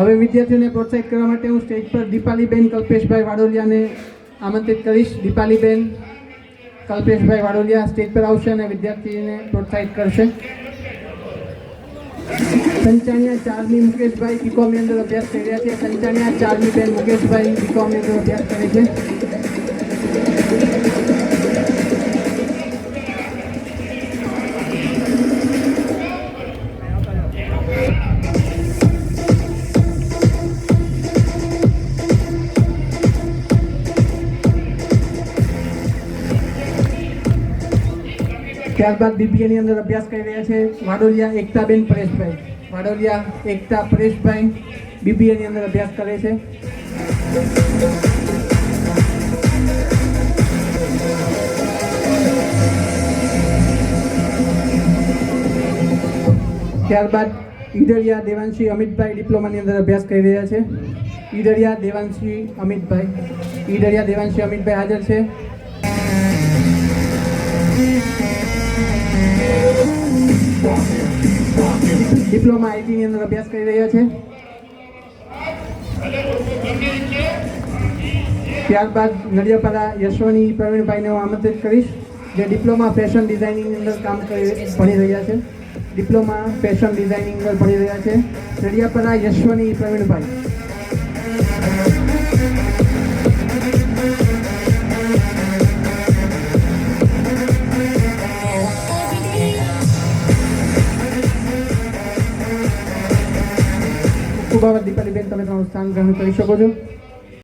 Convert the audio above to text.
હવે વિદ્યાર્થીઓને પ્રોત્સાહિત કરવા માટે હું સ્ટેજ પર દીપાલીબેન કલ્પેશભાઈ વાડોલિયાને આમંત્રિત કરીશ। દીપાલીબેન કલ્પેશભાઈ વાડોલિયા સ્ટેજ પર આવશે અને વિદ્યાર્થીને પ્રોત્સાહિત કરશે। સંચાણિયા ચારમી મુકેશભાઈ બીકોમની અંદર અભ્યાસ કરી રહ્યા છે। સંચાણિયા ચારમી બેન મુકેશભાઈ બીકોમની અંદર અભ્યાસ કરે છે। ત્યારબાદ બીબીએની અંદર અભ્યાસ કરી રહ્યા છે વાડોલિયા એકતાબેન પરેશભાઈ। વાડોલિયા એકતા પરેશભાઈ બીબીએની અંદર અભ્યાસ કરે છે। ત્યારબાદ ઈડરિયા દેવાંશી અમિતભાઈ ડિપ્લોમાની અંદર અભ્યાસ કરી રહ્યા છે। ઈડરિયા દેવાંશી અમિતભાઈ હાજર છે। ડિપ્લોમા આઈટીની અંદર અભ્યાસ કરી રહ્યા છે। ત્યારબાદ નડિયાપાડા યશવની પ્રવીણભાઈને હું આમંત્રિત કરીશ, જે ડિપ્લોમા ફેશન ડિઝાઇનિંગની અંદર ભણી રહ્યા છે। ડિપ્લોમા ફેશન ડિઝાઇનિંગ અંદર ભણી રહ્યા છે નડિયાપાડા યશવની પ્રવીણભાઈ। ખૂબ આભાર દીપાલીબેન, તમે તમારું સ્થાન ગ્રહણ કરી શકો છો।